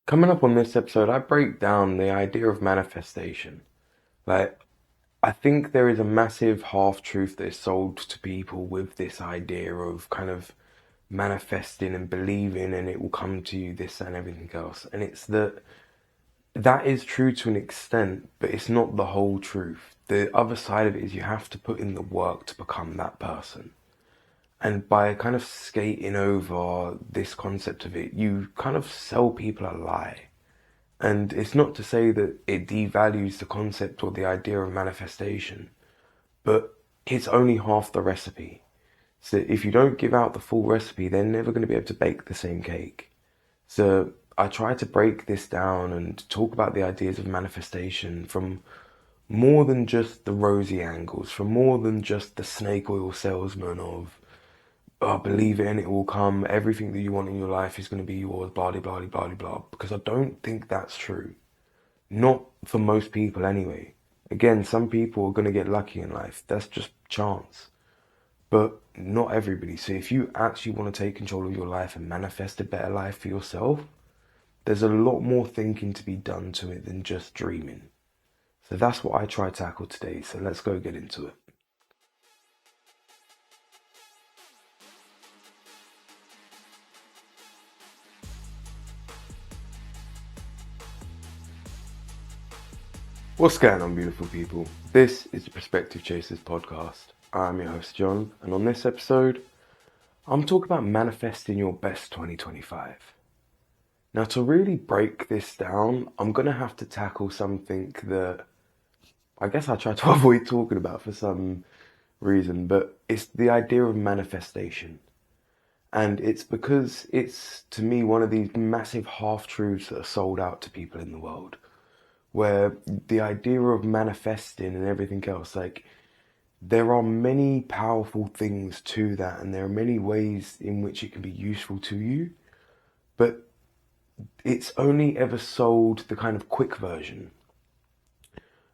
Coming up on this episode, I break down the idea of manifestation. Like, I think there is a massive half truth that is sold to people with this idea of kind of manifesting and believing and it will come to you, this and everything else. And it's that is true to an extent, but it's not the whole truth. The other side of it is you have to put in the work to become that person. And by kind of skating over this concept of it, you kind of sell people a lie. And it's not to say that it devalues the concept or the idea of manifestation, but it's only half the recipe. So if you don't give out the full recipe, they're never going to be able to bake the same cake. So I try to break this down and talk about the ideas of manifestation from more than just the rosy angles, from more than just the snake oil salesman of, oh, believe it and it will come, everything that you want in your life is going to be yours, blah, blah, blah, blah, blah, because I don't think that's true. Not for most people anyway. Again, some people are going to get lucky in life. That's just chance. But not everybody. So if you actually want to take control of your life and manifest a better life for yourself, there's a lot more thinking to be done to it than just dreaming. So that's what I try to tackle today. So let's go get into it. What's going on, beautiful people? This is the Perspective Chasers podcast. I'm your host, John, and on this episode, I'm talking about manifesting your best 2025. Now, to really break this down, I'm going to have to tackle something that I guess I try to avoid talking about for some reason, but it's the idea of manifestation. And it's because it's, to me, one of these massive half-truths that are sold out to people in the world, where the idea of manifesting and everything else, like, there are many powerful things to that, and there are many ways in which it can be useful to you, but it's only ever sold the kind of quick version.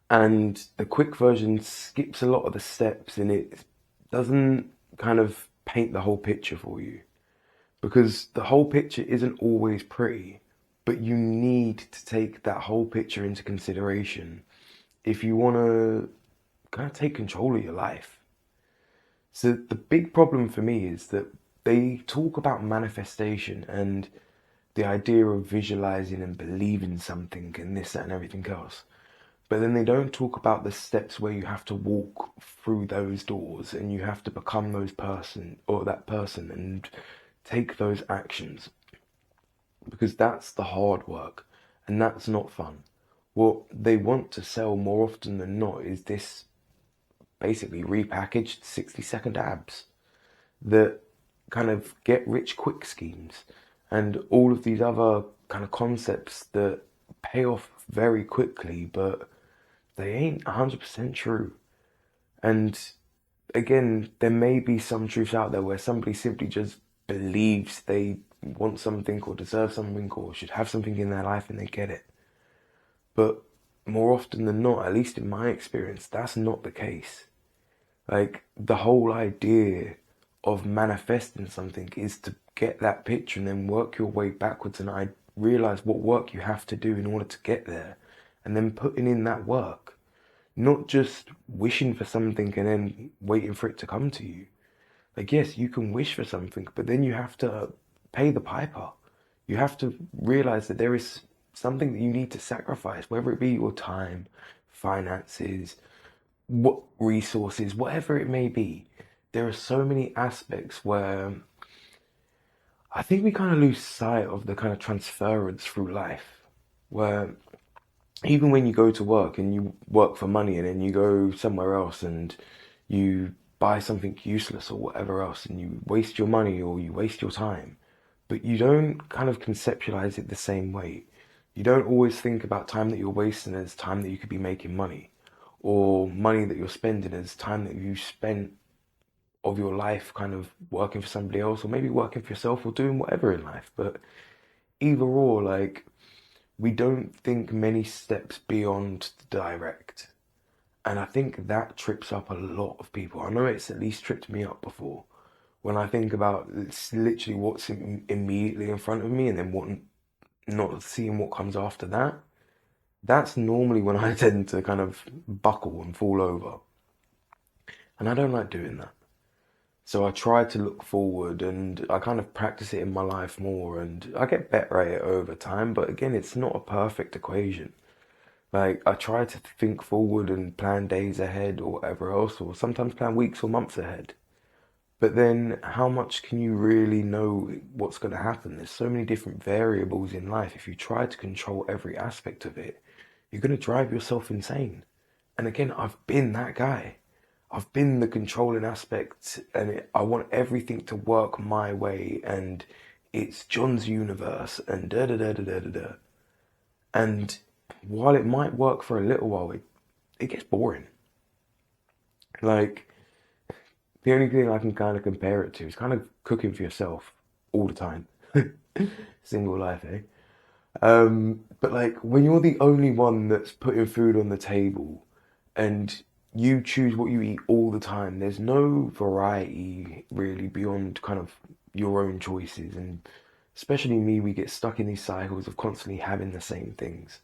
And the quick version skips a lot of the steps and it doesn't kind of paint the whole picture for you. Because the whole picture isn't always pretty, but you need to take that whole picture into consideration if you want to kind of take control of your life. So the big problem for me is that they talk about manifestation and the idea of visualizing and believing something and this, that, and everything else. But then they don't talk about the steps where you have to walk through those doors and you have to become those person or that person and take those actions. Because that's the hard work and that's not fun. What they want to sell more often than not is this basically repackaged 60-second abs that kind of get rich quick schemes and all of these other kind of concepts that pay off very quickly, but they ain't 100% true. And again, there may be some truths out there where somebody simply just believes they want something or deserve something or should have something in their life and they get it. But more often than not, at least in my experience, that's not the case. Like, the whole idea of manifesting something is to get that picture and then work your way backwards and I realize what work you have to do in order to get there and then putting in that work. Not just wishing for something and then waiting for it to come to you. Like, yes, you can wish for something, but then you have to pay the piper. You have to realize that there is something that you need to sacrifice, whether it be your time, finances, what resources, whatever it may be. There are so many aspects where I think we kind of lose sight of the kind of transference through life, where even when you go to work and you work for money and then you go somewhere else and you buy something useless or whatever else and you waste your money or you waste your time, but you don't kind of conceptualize it the same way. You don't always think about time that you're wasting as time that you could be making money or money that you're spending as time that you spent of your life kind of working for somebody else or maybe working for yourself or doing whatever in life. But either or, like, we don't think many steps beyond the direct. And I think that trips up a lot of people. I know it's at least tripped me up before. When I think about it's literally what's immediately in front of me and then what not seeing what comes after that, that's normally when I tend to kind of buckle and fall over. And I don't like doing that. So I try to look forward and I kind of practice it in my life more and I get better at it over time. But again, it's not a perfect equation. Like I try to think forward and plan days ahead or whatever else, or sometimes plan weeks or months ahead. But then how much can you really know what's going to happen? There's so many different variables in life. If you try to control every aspect of it, you're going to drive yourself insane. And again, I've been that guy. I've been the controlling aspect, and I want everything to work my way, and it's John's universe, and da da da da da da da. And while it might work for a little while, it gets boring. Like, the only thing I can kind of compare it to is kind of cooking for yourself all the time. Single life, eh? But like when you're the only one that's putting food on the table and you choose what you eat all the time, there's no variety really beyond kind of your own choices. And especially me, we get stuck in these cycles of constantly having the same things.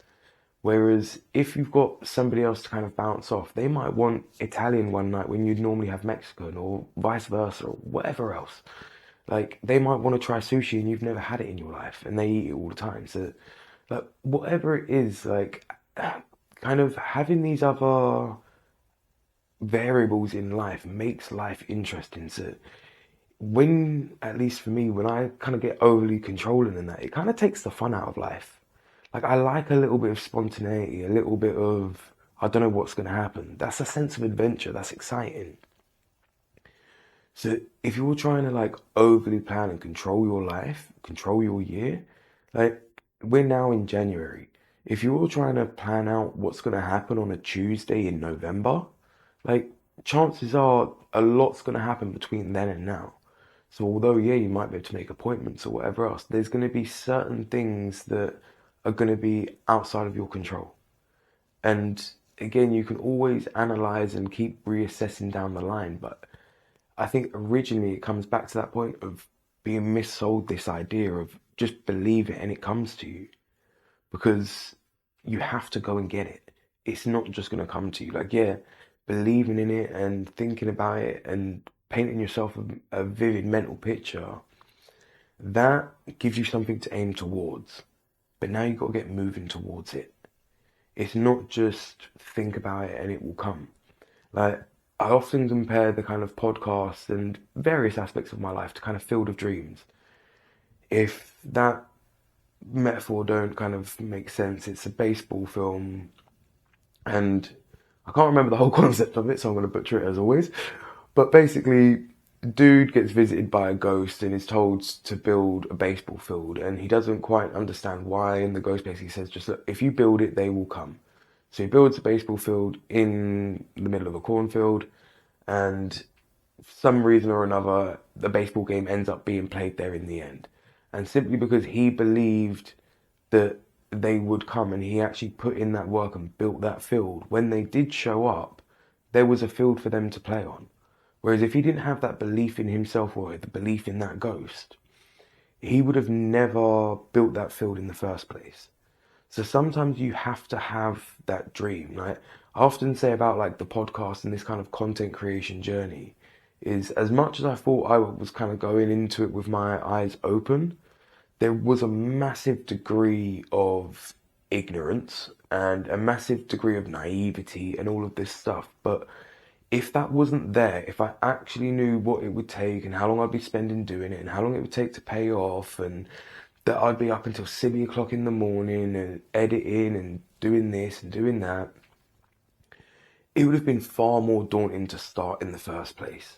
Whereas if you've got somebody else to kind of bounce off, they might want Italian one night when you'd normally have Mexican or vice versa or whatever else. Like they might want to try sushi and you've never had it in your life and they eat it all the time. So like whatever it is, like kind of having these other variables in life makes life interesting. So when, at least for me, when I kind of get overly controlling in that, it kind of takes the fun out of life. Like I like a little bit of spontaneity, a little bit of I don't know what's going to happen. That's a sense of adventure. That's exciting. So if you're trying to like overly plan and control your life, control your year, like we're now in January. If you're trying to plan out what's going to happen on a Tuesday in November, like chances are a lot's going to happen between then and now. So although, yeah, you might be able to make appointments or whatever else, there's going to be certain things that are going to be outside of your control. And again, you can always analyze and keep reassessing down the line. But I think originally it comes back to that point of being missold this idea of just believe it and it comes to you because you have to go and get it. It's not just going to come to you. Like, yeah, believing in it and thinking about it and painting yourself a vivid mental picture, that gives you something to aim towards. But now you've got to get moving towards it. It's not just think about it and it will come. Like, I often compare the kind of podcasts and various aspects of my life to kind of Field of Dreams. If that metaphor don't kind of make sense, it's a baseball film and I can't remember the whole concept of it, so I'm going to butcher it as always. But basically, dude gets visited by a ghost and is told to build a baseball field, and he doesn't quite understand why. And the ghost basically says, "Just look, if you build it, they will come." So he builds a baseball field in the middle of a cornfield, and for some reason or another, the baseball game ends up being played there in the end. And simply because he believed that they would come and he actually put in that work and built that field, when they did show up, there was a field for them to play on. Whereas if he didn't have that belief in himself or the belief in that ghost, he would have never built that field in the first place. So sometimes you have to have that dream. Like I often say about like the podcast and this kind of content creation journey is as much as I thought I was kind of going into it with my eyes open, there was a massive degree of ignorance and a massive degree of naivety and all of this stuff. But if that wasn't there, if I actually knew what it would take and how long I'd be spending doing it and how long it would take to pay off and that I'd be up until 7 o'clock in the morning and editing and doing this and doing that, it would have been far more daunting to start in the first place.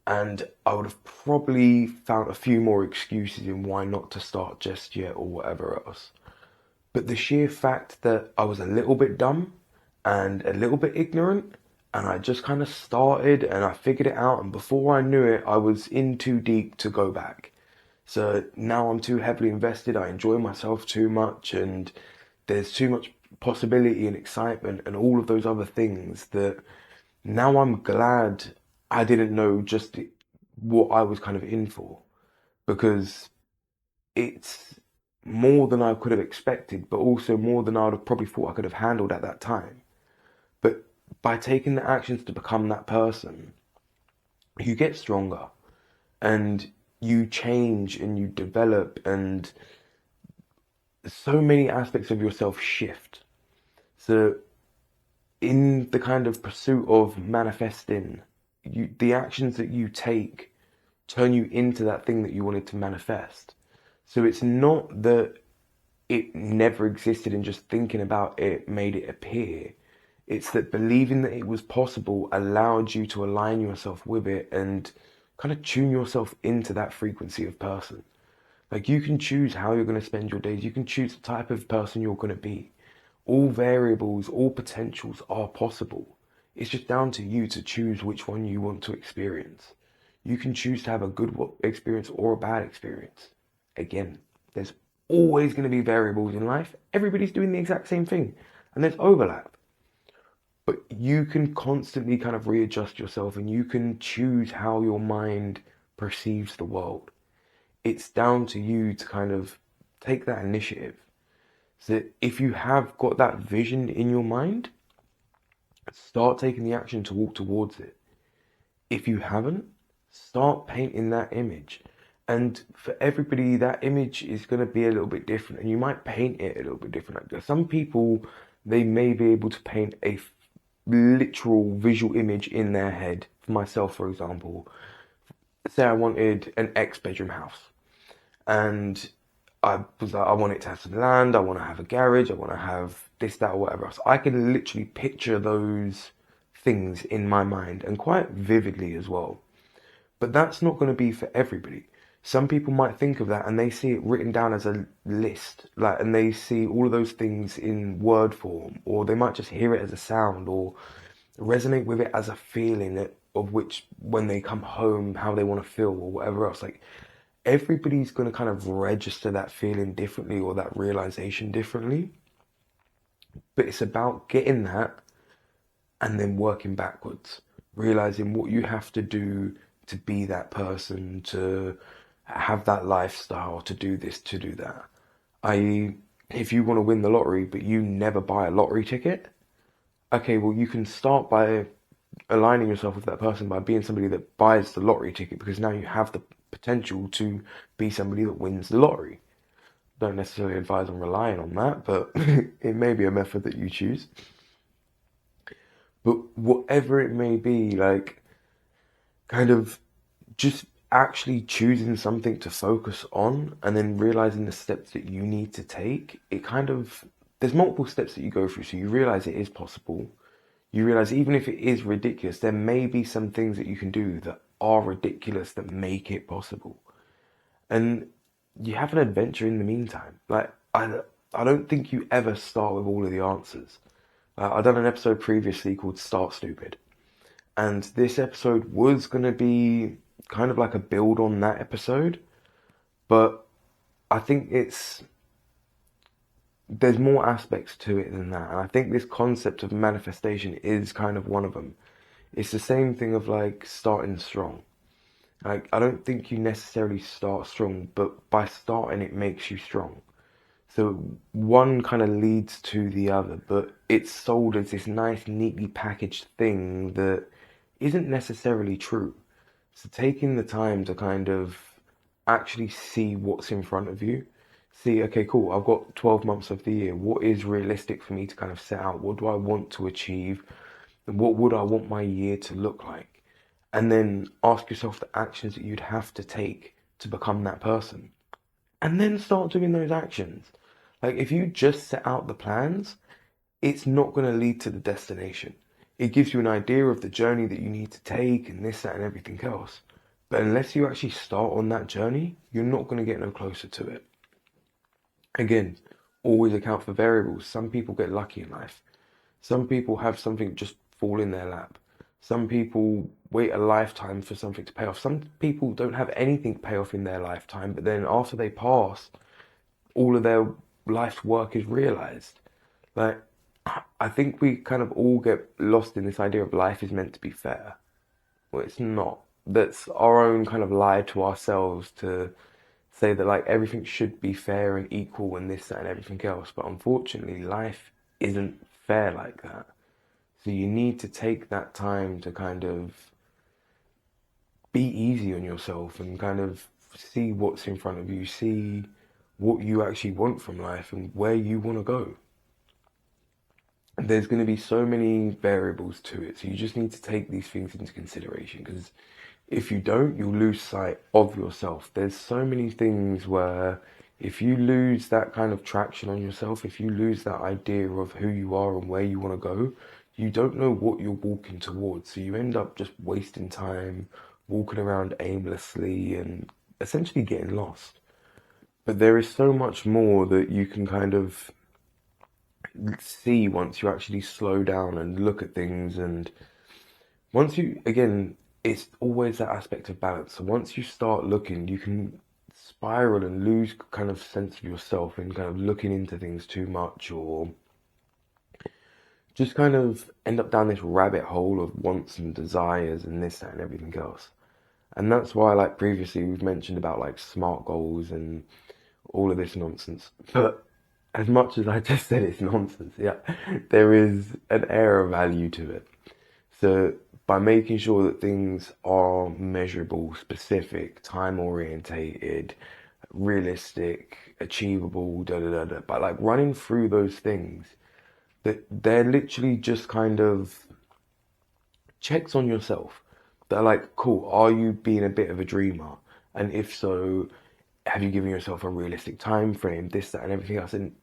And I would have probably found a few more excuses in why not to start just yet or whatever else. But the sheer fact that I was a little bit dumb and a little bit ignorant, and I just kind of started and I figured it out, and before I knew it, I was in too deep to go back. So now I'm too heavily invested, I enjoy myself too much, and there's too much possibility and excitement and all of those other things that now I'm glad I didn't know just what I was kind of in for, because it's more than I could have expected, but also more than I would have probably thought I could have handled at that time. But by taking the actions to become that person, you get stronger and you change and you develop, and so many aspects of yourself shift. So in the kind of pursuit of manifesting, the actions that you take turn you into that thing that you wanted to manifest. So it's not that it never existed and just thinking about it made it appear. It's that believing that it was possible allowed you to align yourself with it and kind of tune yourself into that frequency of person. Like, you can choose how you're going to spend your days. You can choose the type of person you're going to be. All variables, all potentials are possible. It's just down to you to choose which one you want to experience. You can choose to have a good experience or a bad experience. Again, there's always going to be variables in life. Everybody's doing the exact same thing, and there's overlap. But you can constantly kind of readjust yourself, and you can choose how your mind perceives the world. It's down to you to kind of take that initiative. So if you have got that vision in your mind, start taking the action to walk towards it. If you haven't, start painting that image. And for everybody, that image is going to be a little bit different, and you might paint it a little bit different. Like, some people, they may be able to paint a literal visual image in their head. For myself, for example, say I wanted an X-bedroom house, and I was like, I want it to have some land, I want to have a garage, I want to have this, that, or whatever else. I can literally picture those things in my mind, and quite vividly as well. But that's not going to be for everybody. Some people might think of that and they see it written down as a list, like, and they see all of those things in word form, or they might just hear it as a sound, or resonate with it as a feeling of which, when they come home, how they want to feel, or whatever else. Like, everybody's going to kind of register that feeling differently, or that realization differently. But it's about getting that and then working backwards, realizing what you have to do to be that person, to have that lifestyle, to do this, to do that. I.e., if you want to win the lottery, but you never buy a lottery ticket, okay, well, you can start by aligning yourself with that person by being somebody that buys the lottery ticket, because now you have the potential to be somebody that wins the lottery. Don't necessarily advise on relying on that, but it may be a method that you choose. But whatever it may be, like, kind of just actually choosing something to focus on and then realizing the steps that you need to take, it kind of, there's multiple steps that you go through. So you realize it is possible. You realize even if it is ridiculous, there may be some things that you can do that are ridiculous that make it possible. And you have an adventure in the meantime. Like, I don't think you ever start with all of the answers. I've done an episode previously called Start Stupid. And this episode was going to be kind of like a build on that episode. But I think there's more aspects to it than that. And I think this concept of manifestation is kind of one of them. It's the same thing of like starting strong. Like, I don't think you necessarily start strong, but by starting it makes you strong. So one kind of leads to the other, but it's sold as this nice, neatly packaged thing that isn't necessarily true. So taking the time to kind of actually see what's in front of you, see, okay, cool, I've got 12 months of the year. What is realistic for me to kind of set out? What do I want to achieve? And what would I want my year to look like? And then ask yourself the actions that you'd have to take to become that person. And then start doing those actions. Like, if you just set out the plans, it's not going to lead to the destination. It gives you an idea of the journey that you need to take and this, that, and everything else. But unless you actually start on that journey, you're not going to get no closer to it. Again, always account for variables. Some people get lucky in life. Some people have something just fall in their lap. Some people wait a lifetime for something to pay off. Some people don't have anything pay off in their lifetime, but then after they pass, all of their life's work is realized. Like, I think we kind of all get lost in this idea of life is meant to be fair. Well, it's not. That's our own kind of lie to ourselves to say that like everything should be fair and equal and this, that, and everything else. But unfortunately, life isn't fair like that. So you need to take that time to kind of be easy on yourself and kind of see what's in front of you, see what you actually want from life and where you want to go. And there's going to be so many variables to it. So you just need to take these things into consideration, because if you don't, you'll lose sight of yourself. There's so many things where if you lose that kind of traction on yourself, if you lose that idea of who you are and where you want to go, you don't know what you're walking towards. So you end up just wasting time, walking around aimlessly and essentially getting lost. But there is so much more that you can kind of see once you actually slow down and look at things. And once you, again, it's always that aspect of balance. So once you start looking, you can spiral and lose kind of sense of yourself and kind of looking into things too much, or just kind of end up down this rabbit hole of wants and desires and this, that, and everything else. And that's why, like previously, we've mentioned about like SMART goals and all of this nonsense. But as much as I just said it's nonsense, yeah, there is an air of value to it. So by making sure that things are measurable, specific, time orientated, realistic, achievable, da da da da, by like running through those things, that they're literally just kind of checks on yourself. They're like, cool, are you being a bit of a dreamer? And if so, have you given yourself a realistic time frame, this, that, and everything else? And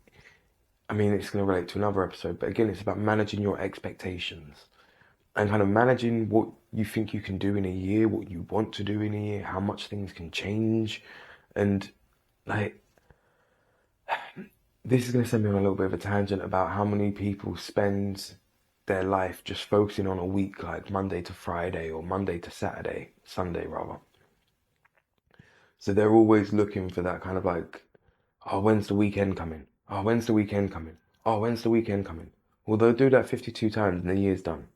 I mean, it's going to relate to another episode, but again, it's about managing your expectations and kind of managing what you think you can do in a year, what you want to do in a year, how much things can change. And like, this is going to send me on a little bit of a tangent about how many people spend their life just focusing on a week, like Monday to Friday or Monday to Saturday, Sunday rather. So they're always looking for that kind of like, oh, when's the weekend coming? Oh, when's the weekend coming? Oh, when's the weekend coming? Well, they'll do that 52 times and the year's done.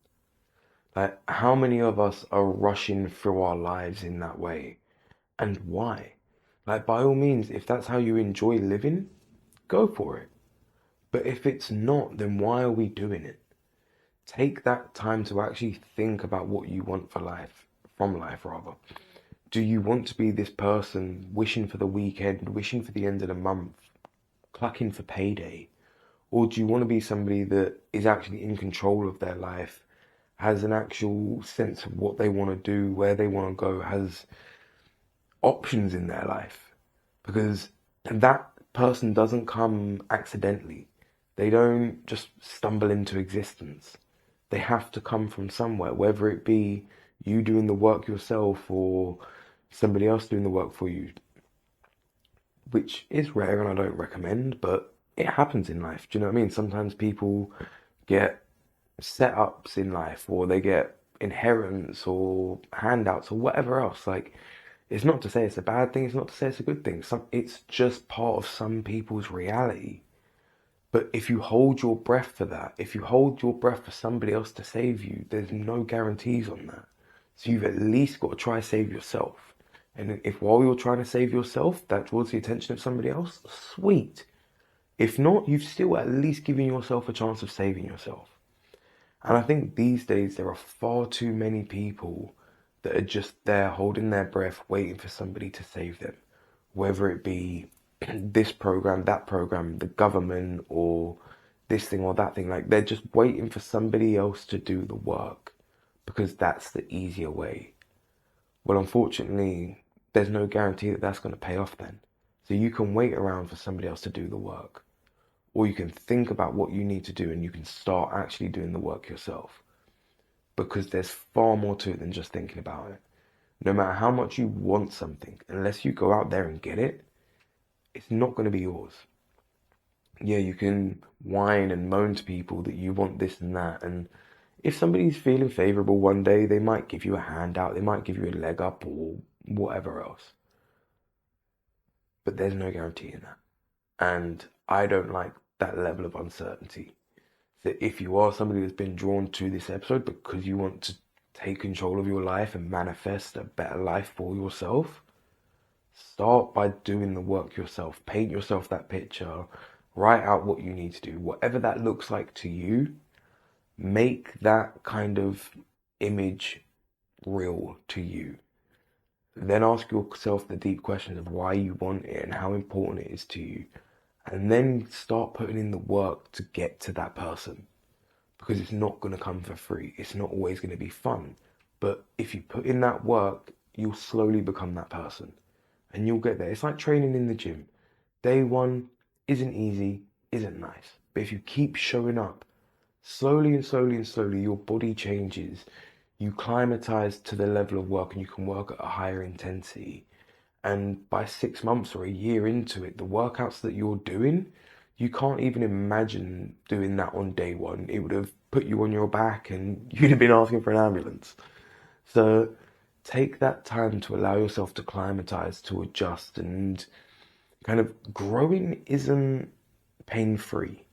Like, how many of us are rushing through our lives in that way? And why? Like, by all means, if that's how you enjoy living, go for it. But if it's not, then why are we doing it? Take that time to actually think about what you want for life, from life rather. Do you want to be this person wishing for the weekend, wishing for the end of the month, clucking for payday? Or do you want to be somebody that is actually in control of their life, has an actual sense of what they want to do, where they want to go, has options in their life? Because that person doesn't come accidentally. They don't just stumble into existence. They have to come from somewhere, whether it be you doing the work yourself or somebody else doing the work for you, which is rare and I don't recommend, but it happens in life. Do you know what I mean? Sometimes people get setups in life, or they get inheritance or handouts or whatever else. Like, it's not to say it's a bad thing, it's not to say it's a good thing. It's just part of some people's reality. But if you hold your breath for that, if you hold your breath for somebody else to save you, there's no guarantees on that. So you've at least got to try save yourself. And if while you're trying to save yourself, that draws the attention of somebody else, sweet. If not, you've still at least given yourself a chance of saving yourself. And I think these days there are far too many people that are just there holding their breath, waiting for somebody to save them. Whether it be this program, that program, the government, or this thing or that thing. Like, they're just waiting for somebody else to do the work because that's the easier way. Well, unfortunately, there's no guarantee that that's going to pay off then. So you can wait around for somebody else to do the work. Or you can think about what you need to do and you can start actually doing the work yourself. Because there's far more to it than just thinking about it. No matter how much you want something, unless you go out there and get it, it's not going to be yours. Yeah, you can whine and moan to people that you want this and that. And if somebody's feeling favorable one day, they might give you a handout, they might give you a leg up or whatever else. But there's no guarantee in that. And I don't like that level of uncertainty. So if you are somebody that's been drawn to this episode because you want to take control of your life and manifest a better life for yourself, Start by doing the work yourself. Paint yourself that picture. Write out what you need to do. Whatever that looks like to you, make that kind of image real to you. Then ask yourself the deep questions of why you want it and how important it is to you. And then start putting in the work to get to that person. Because it's not going to come for free. It's not always going to be fun. But if you put in that work, you'll slowly become that person. And you'll get there. It's like training in the gym. Day one isn't easy, isn't nice. But if you keep showing up, slowly and slowly and slowly, your body changes. You climatize to the level of work and you can work at a higher intensity. And by 6 months or a year into it, the workouts that you're doing, you can't even imagine doing that on day one. It would have put you on your back and you'd have been asking for an ambulance. So take that time to allow yourself to climatize, to adjust, and kind of growing isn't pain-free.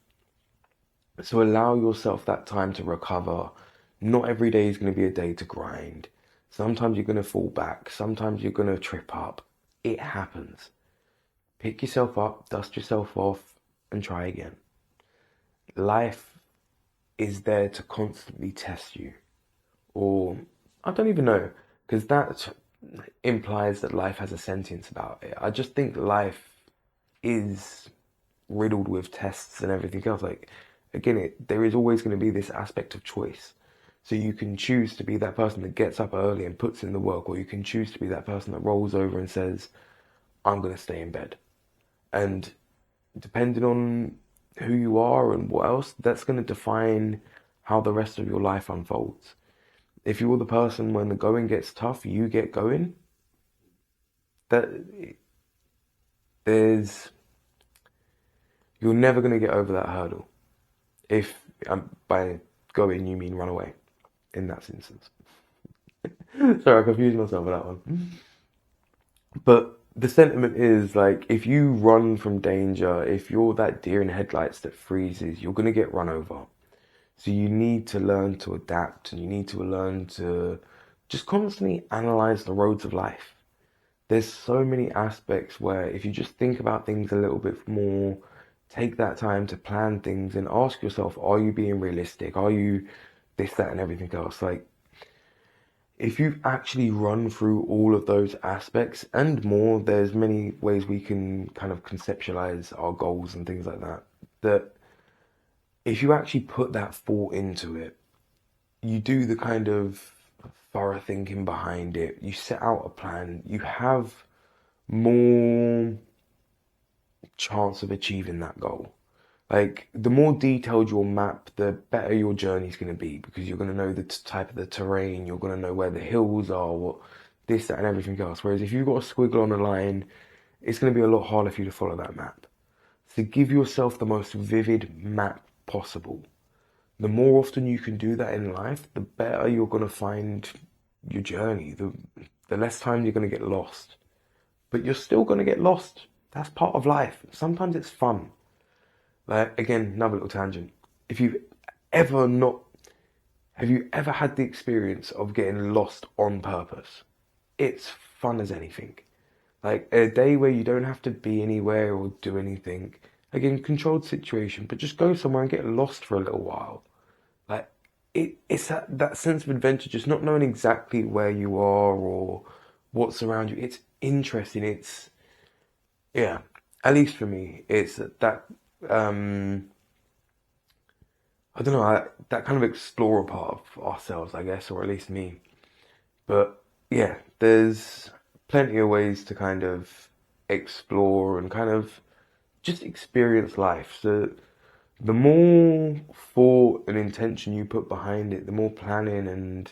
So allow yourself that time to recover. Not every day is going to be a day to grind. Sometimes you're going to fall back. Sometimes you're going to trip up. It happens. Pick yourself up, dust yourself off, and try again. Life is there to constantly test you. Or, I don't even know, because that implies that life has a sentience about it. I just think life is riddled with tests and everything else. Like, again, there is always going to be this aspect of choice. So you can choose to be that person that gets up early and puts in the work, or you can choose to be that person that rolls over and says, I'm going to stay in bed. And depending on who you are and what else, that's going to define how the rest of your life unfolds. If you're the person when the going gets tough, you get going, that you're never going to get over that hurdle. If by going you mean run away, in that instance. Sorry, I confused myself with that one. But the sentiment is like, if you run from danger, if you're that deer in headlights that freezes, you're going to get run over. So you need to learn to adapt, and you need to learn to just constantly analyze the roads of life. There's so many aspects where if you just think about things a little bit more, take that time to plan things and ask yourself, are you being realistic? Are you this, that, and everything else? Like, if you've actually run through all of those aspects and more, there's many ways we can kind of conceptualize our goals and things like that, that if you actually put that thought into it, you do the kind of thorough thinking behind it, you set out a plan, you have more chance of achieving that goal. Like, the more detailed your map, the better your journey's going to be, because you're going to know the type of the terrain, you're going to know where the hills are, what this, that, and everything else. Whereas if you've got a squiggle on a line, it's going to be a lot harder for you to follow that map. So give yourself the most vivid map possible. The more often you can do that in life, the better you're going to find your journey. The less time you're going to get lost. But you're still going to get lost. That's part of life. Sometimes it's fun. Like, again, another little tangent. Have you ever had the experience of getting lost on purpose? It's fun as anything. Like, a day where you don't have to be anywhere or do anything. Again, controlled situation, but just go somewhere and get lost for a little while. Like, it's that sense of adventure, just not knowing exactly where you are or what's around you. It's interesting. Yeah, at least for me, it's that I don't know, that kind of explorer part of ourselves, I guess, or at least me. But yeah, there's plenty of ways to kind of explore and kind of just experience life. So the more thought and intention you put behind it, the more planning and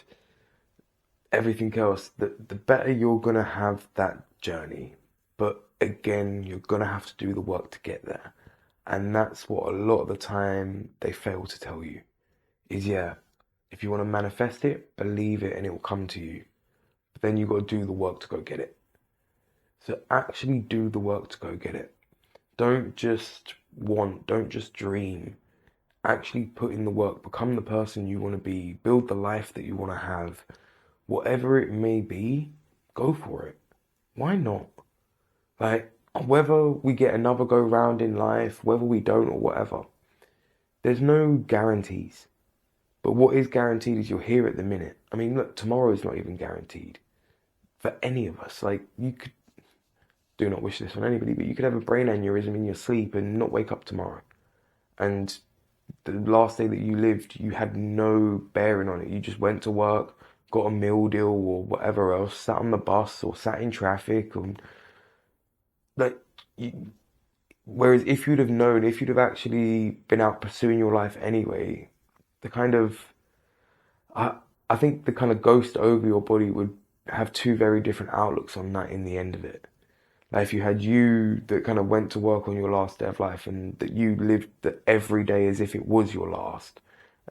everything else, the better you're going to have that journey. But again, you're going to have to do the work to get there. And that's what a lot of the time they fail to tell you is, yeah, if you want to manifest it, believe it and it will come to you. But then you've got to do the work to go get it. So actually do the work to go get it. Don't just don't just dream. Actually put in the work, become the person you want to be, build the life that you want to have. Whatever it may be, go for it. Why not? Like, whether we get another go round in life, whether we don't or whatever, there's no guarantees. But what is guaranteed is you're here at the minute. I mean, look, tomorrow is not even guaranteed for any of us. Like, you could, do not wish this on anybody, but you could have a brain aneurysm in your sleep and not wake up tomorrow. And the last day that you lived, you had no bearing on it. You just went to work, got a meal deal or whatever else, sat on the bus or sat in traffic, and like, you, whereas if you'd have known, if you'd have actually been out pursuing your life anyway, the kind of, I, I think the kind of ghost over your body would have two very different outlooks on that in the end of it. Like if you had you that kind of went to work on your last day of life and that you lived the every day as if it was your last,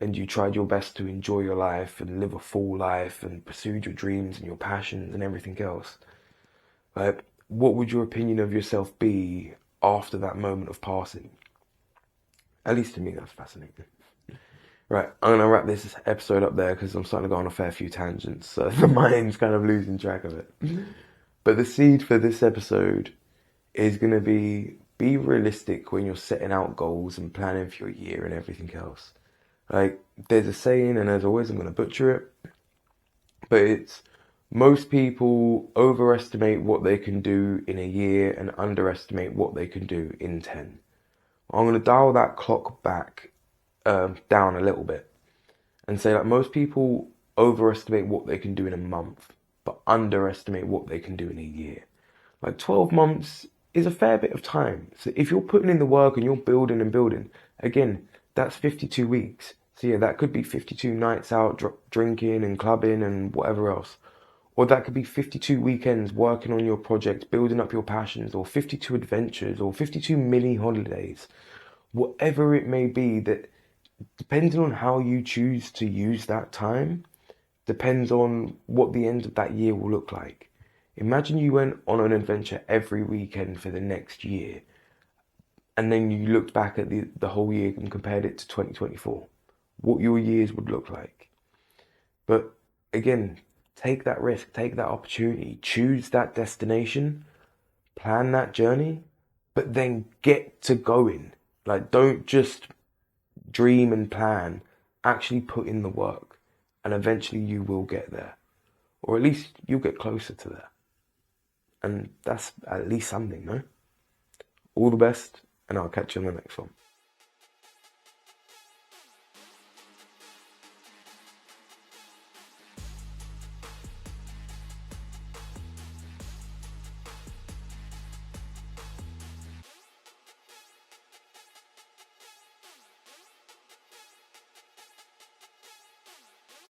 and you tried your best to enjoy your life and live a full life and pursued your dreams and your passions and everything else, like what would your opinion of yourself be after that moment of passing? At least to me, that's fascinating. Right, I'm going to wrap this episode up there because I'm starting to go on a fair few tangents, so the mind's kind of losing track of it. But the seed for this episode is going to be realistic when you're setting out goals and planning for your year and everything else. Like, there's a saying, and as always, I'm going to butcher it, but it's most people overestimate what they can do in a year and underestimate what they can do in 10. I'm going to dial that clock back down a little bit and say that most people overestimate what they can do in a month, but underestimate what they can do in a year. Like 12 months is a fair bit of time. So if you're putting in the work and you're building and building, again, that's 52 weeks. So yeah, that could be 52 nights out drinking and clubbing and whatever else. Or that could be 52 weekends working on your project, building up your passions, or 52 adventures, or 52 mini holidays. Whatever it may be, that depending on how you choose to use that time, depends on what the end of that year will look like. Imagine you went on an adventure every weekend for the next year, and then you looked back at the whole year and compared it to 2024. What your years would look like. But again, take that risk, take that opportunity, choose that destination, plan that journey, but then get to going. Like, don't just dream and plan, actually put in the work, and eventually you will get there. Or at least you'll get closer to there. And that's at least something, no? All the best, and I'll catch you on the next one.